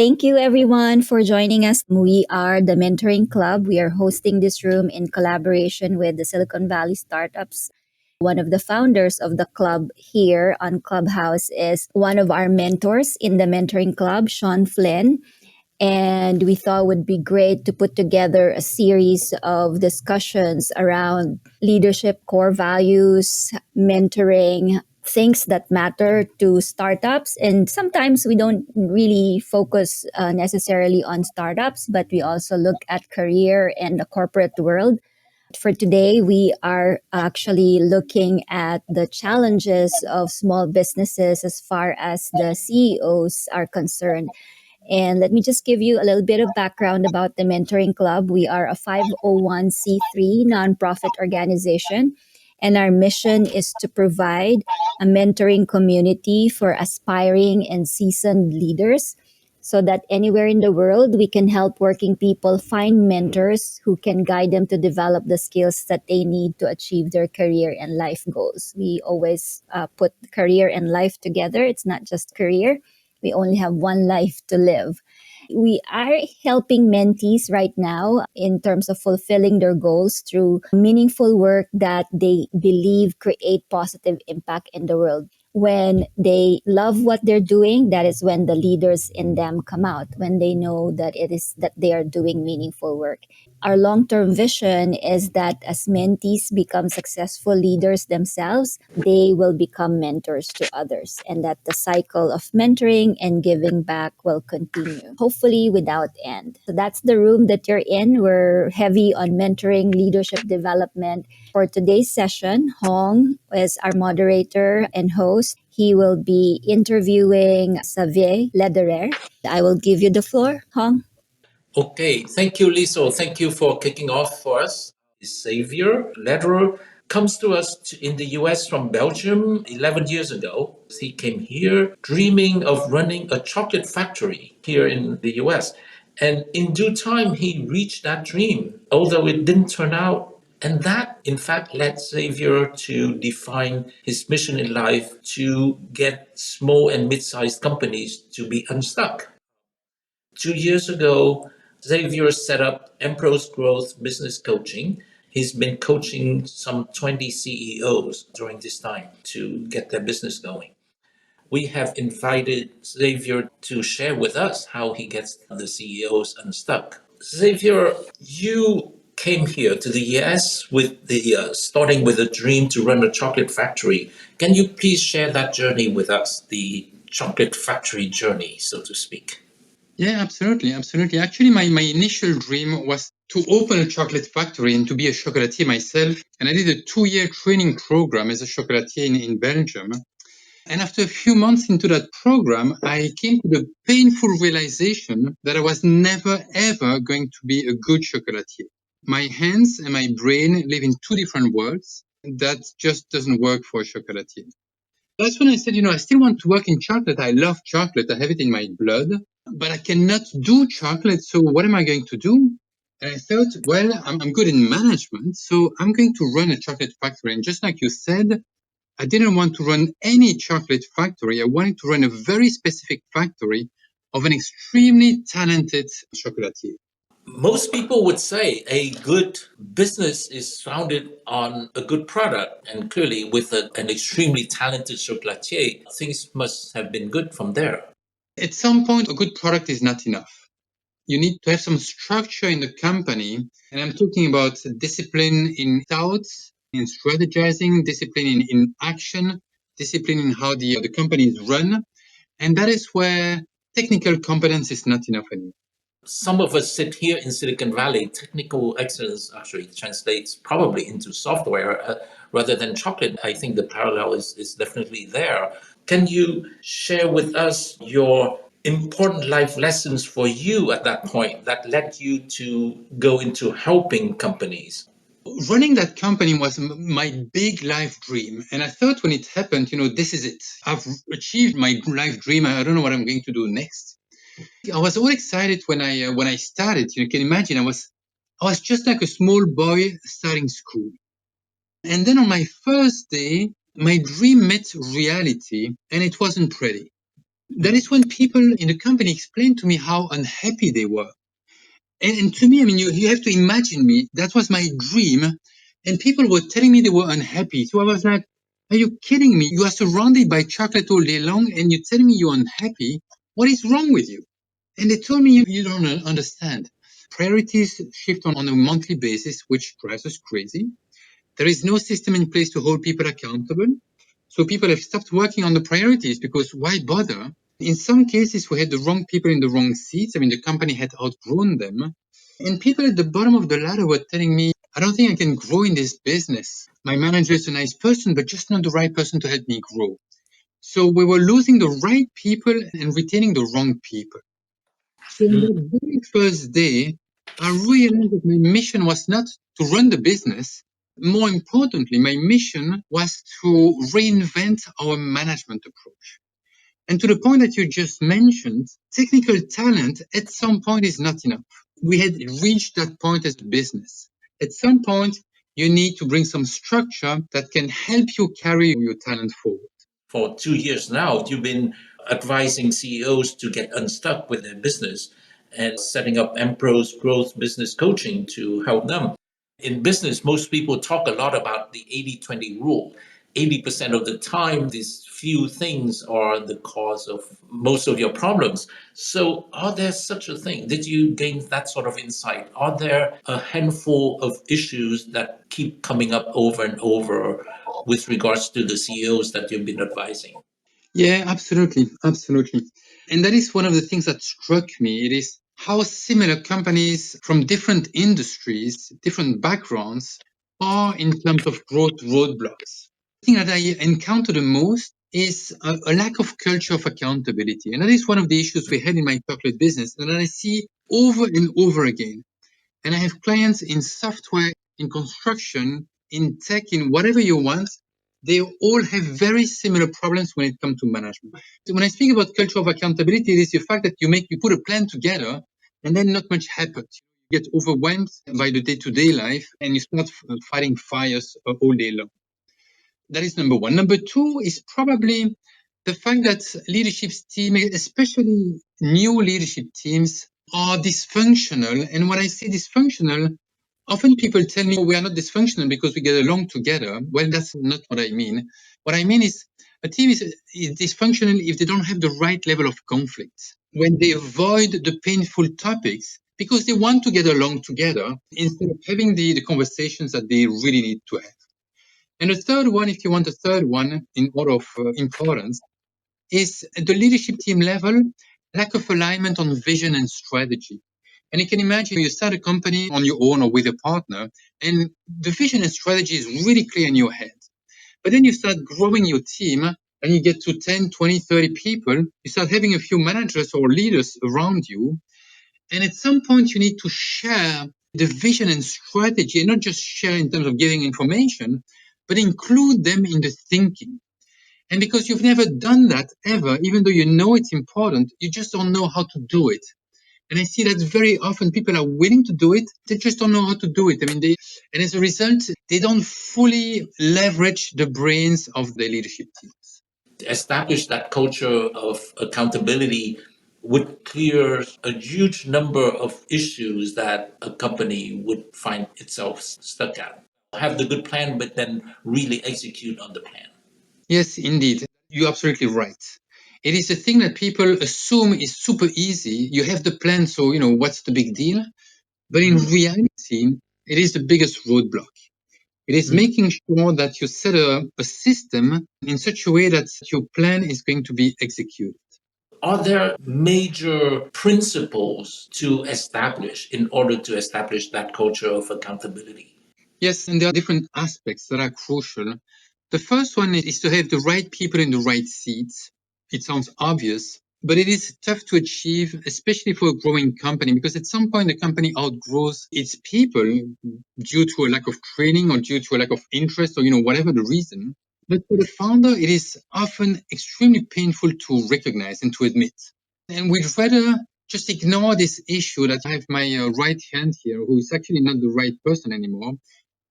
Thank you, everyone, for joining us. We are the Mentoring Club. We are hosting this room in collaboration with the Silicon Valley startups. One of the founders of the club here on Clubhouse is one of our mentors in the Mentoring Club, Sean Flynn. And we thought it would be great to put together a series of discussions around leadership core values, mentoring, things that matter to startups. And sometimes we don't really focus necessarily on startups, but we also look at career and the corporate world. For today, we are actually looking at the challenges of small businesses as far as the CEOs are concerned. And let me just give you a little bit of background about the Mentoring Club. We are a 501c3 nonprofit organization, and our mission is to provide a mentoring community for aspiring and seasoned leaders so that anywhere in the world we can help working people find mentors who can guide them to develop the skills that they need to achieve their career and life goals. We always put career and life together. It's not just career. We only have one life to live. We are helping mentees right now in terms of fulfilling their goals through meaningful work that they believe create positive impact in the world. When they love what they're doing, that is when the leaders in them come out, when they know that it is that they are doing meaningful work. Our long-term vision is that as mentees become successful leaders themselves, they will become mentors to others, and that the cycle of mentoring and giving back will continue, hopefully without end. So that's the room that you're in. We're heavy on mentoring, leadership development. For today's session, Hong is our moderator and host. He will be interviewing Xavier Lederer. I will give you the floor, Hong. Okay, thank you, Lisa. Thank you for kicking off for us. Xavier Lederer comes to us in the US from Belgium 11 years ago. He came here dreaming of running a chocolate factory here in the US. And in due time, he reached that dream, although it didn't turn out. And that, in fact, led Xavier to define his mission in life to get small and mid sized companies to be unstuck. 2 years ago, Xavier set up Empro's Growth Business Coaching. He's been coaching some 20 CEOs during this time to get their business going. We have invited Xavier to share with us how he gets the CEOs unstuck. Xavier, you came here to the US with the starting with a dream to run a chocolate factory. Can you please share that journey with us, the chocolate factory journey, so to speak? Yeah, absolutely. Absolutely. Actually, my initial dream was to open a chocolate factory and to be a chocolatier myself. And I did a 2-year training program as a chocolatier in Belgium. And after a few months into that program, I came to the painful realization that I was never, ever going to be a good chocolatier. My hands and my brain live in two different worlds. That just doesn't work for a chocolatier. That's when I said, I still want to work in chocolate. I love chocolate. I have it in my blood, but I cannot do chocolate. So what am I going to do? And I thought, well, I'm good in management. So I'm going to run a chocolate factory. And just like you said, I didn't want to run any chocolate factory. I wanted to run a very specific factory of an extremely talented chocolatier. Most people would say a good business is founded on a good product, and clearly, with an extremely talented chocolatier, things must have been good from there. At some point, a good product is not enough. You need to have some structure in the company. And I'm talking about discipline in thoughts, in strategizing, discipline in action, discipline in how the company is run. And that is where technical competence is not enough anymore. Some of us sit here in Silicon Valley. Technical excellence actually translates probably into software rather than chocolate. I think the parallel is definitely there. Can you share with us your important life lessons for you at that point that led you to go into helping companies? Running that company was my big life dream. And I thought when it happened, this is it. I've achieved my life dream. I don't know what I'm going to do next. I was all excited when I started. You can imagine I was just like a small boy starting school. And then on my first day, my dream met reality, and it wasn't pretty. That is when people in the company explained to me how unhappy they were. And to me, I mean, you have to imagine me. That was my dream. And people were telling me they were unhappy. So I was like, are you kidding me? You are surrounded by chocolate all day long and you tell me you're unhappy. What is wrong with you? And they told me, you don't understand. Priorities shift on a monthly basis, which drives us crazy. There is no system in place to hold people accountable. So people have stopped working on the priorities because why bother? In some cases, we had the wrong people in the wrong seats. I mean, the company had outgrown them. And people at the bottom of the ladder were telling me, I don't think I can grow in this business. My manager is a nice person, but just not the right person to help me grow. So we were losing the right people and retaining the wrong people. So on Mm. that very first day, I realized that my mission was not to run the business. More importantly, my mission was to reinvent our management approach. And to the point that you just mentioned, technical talent at some point is not enough. We had reached that point as a business. At some point, you need to bring some structure that can help you carry your talent forward. For 2 years now, you've been advising CEOs to get unstuck with their business and setting up Empro's growth business coaching to help them. In business, most people talk a lot about the 80-20 rule. 80% of the time, these few things are the cause of most of your problems. So, are there such a thing? Did you gain that sort of insight? Are there a handful of issues that keep coming up over and over with regards to the CEOs that you've been advising? Yeah, absolutely. Absolutely. And that is one of the things that struck me. It is how similar companies from different industries, different backgrounds are in terms of growth roadblocks. The thing that I encounter the most is a lack of culture of accountability. And that is one of the issues we had in my chocolate business. And that I see over and over again. And I have clients in software, in construction, in tech, in whatever you want. They all have very similar problems when it comes to management. When I speak about culture of accountability, it is the fact that you put a plan together and then not much happens. You get overwhelmed by the day-to-day life and you start fighting fires all day long. That is number one. Number two is probably the fact that leadership teams, especially new leadership teams, are dysfunctional. And when I say dysfunctional, often people tell me, oh, we are not dysfunctional because we get along together. Well, that's not what I mean. What I mean is a team is dysfunctional if they don't have the right level of conflict, when they avoid the painful topics because they want to get along together instead of having the conversations that they really need to have. And the third one, if you want a third one in order of importance, is at the leadership team level, lack of alignment on vision and strategy. And you can imagine you start a company on your own or with a partner, and the vision and strategy is really clear in your head. But then you start growing your team, and you get to 10, 20, 30 people. You start having a few managers or leaders around you. And at some point, you need to share the vision and strategy, and not just share in terms of giving information, but include them in the thinking. And because you've never done that ever, even though you know it's important, you just don't know how to do it. And I see that very often people are willing to do it, they just don't know how to do it. And as a result, they don't fully leverage the brains of their leadership teams. Establish that culture of accountability would clear a huge number of issues that a company would find itself stuck at. Have the good plan, but then really execute on the plan. Yes, indeed. You're absolutely right. It is a thing that people assume is super easy. You have the plan, so, what's the big deal? But in Mm. reality, it is the biggest roadblock. It is Mm. making sure that you set a system in such a way that your plan is going to be executed. Are there major principles to establish in order to establish that culture of accountability? Yes, and there are different aspects that are crucial. The first one is to have the right people in the right seats. It sounds obvious, but it is tough to achieve, especially for a growing company, because at some point the company outgrows its people due to a lack of training or due to a lack of interest or, whatever the reason. But for the founder, it is often extremely painful to recognize and to admit. And we'd rather just ignore this issue that I have my right hand here, who is actually not the right person anymore.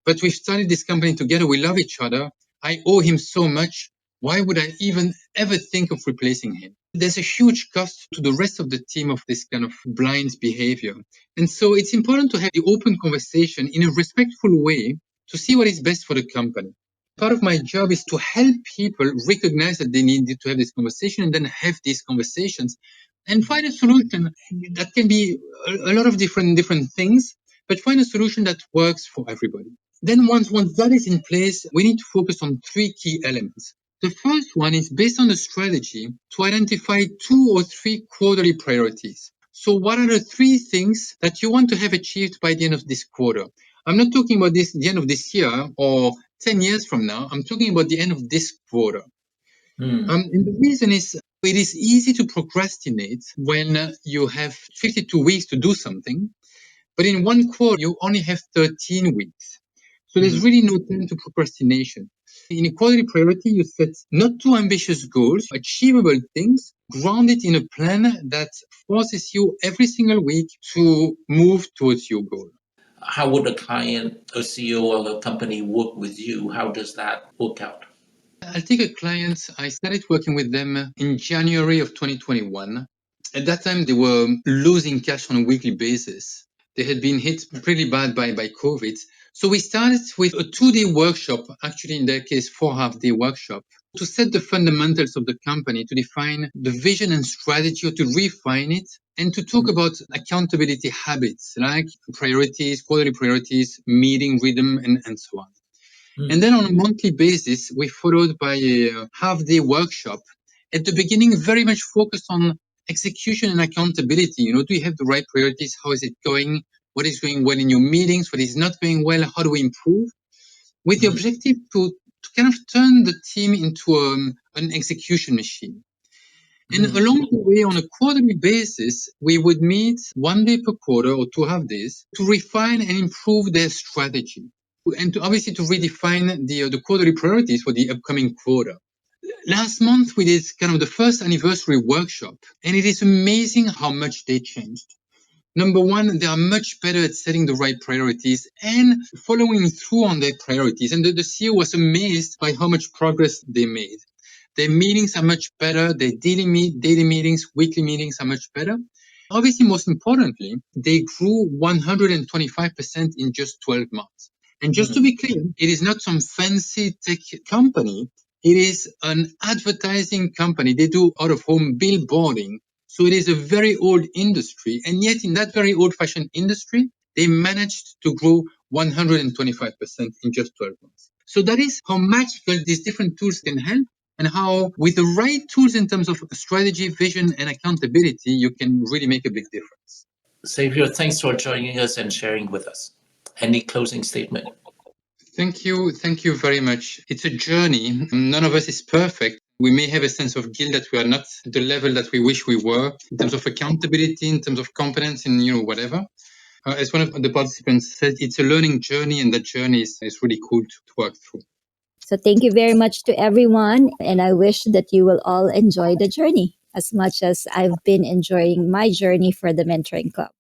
But we've started this company together. We love each other. I owe him so much. Why would I even ever think of replacing him? There's a huge cost to the rest of the team of this kind of blind behavior. And so it's important to have the open conversation in a respectful way to see what is best for the company. Part of my job is to help people recognize that they need to have this conversation and then have these conversations and find a solution that can be a lot of different things, but find a solution that works for everybody. Then once that is in place, we need to focus on three key elements. The first one is based on the strategy to identify 2 or 3 quarterly priorities. So what are the 3 things that you want to have achieved by the end of this quarter? I'm not talking about the end of this year or 10 years from now. I'm talking about the end of this quarter. And the reason is it is easy to procrastinate when you have 52 weeks to do something, but in one quarter, you only have 13 weeks. So there's really no time to procrastination. In a quarterly priority, you set not too ambitious goals, achievable things, grounded in a plan that forces you every single week to move towards your goal. How would a client, a CEO of a company work with you? How does that work out? I'll take a client. I started working with them in January of 2021. At that time, they were losing cash on a weekly basis. They had been hit pretty bad by COVID. So we started with a 2-day workshop, actually in their case, 4 half-day workshop, to set the fundamentals of the company, to define the vision and strategy, or to refine it, and to talk about accountability habits like priorities, quarterly priorities, meeting rhythm, and so on. And then on a monthly basis, we followed by a half-day workshop. At the beginning, very much focused on execution and accountability. Do you have the right priorities? How is it going? What is going well in your meetings? What is not going well? How do we improve? With the objective to kind of turn the team into an execution machine. And along the way, on a quarterly basis, we would meet 1 day per quarter or 2 half days to refine and improve their strategy and to obviously to redefine the quarterly priorities for the upcoming quarter. Last month, we did kind of the first anniversary workshop, and it is amazing how much they changed. Number one, they are much better at setting the right priorities and following through on their priorities. And the CEO was amazed by how much progress they made. Their meetings are much better. Their daily meetings, weekly meetings are much better. Obviously, most importantly, they grew 125% in just 12 months. And just to be clear, it is not some fancy tech company. It is an advertising company. They do out of home billboarding. So it is a very old industry. And yet in that very old fashioned industry, they managed to grow 125% in just 12 months. So that is how magical these different tools can help, and how with the right tools in terms of strategy, vision, and accountability, you can really make a big difference. Xavier, thanks for joining us and sharing with us. Any closing statement? Thank you. Thank you very much. It's a journey. None of us is perfect. We may have a sense of guilt that we are not at the level that we wish we were in terms of accountability, in terms of competence, in whatever. As one of the participants said, it's a learning journey, and that journey is really cool to work through. So thank you very much to everyone. And I wish that you will all enjoy the journey as much as I've been enjoying my journey for the Mentoring Club.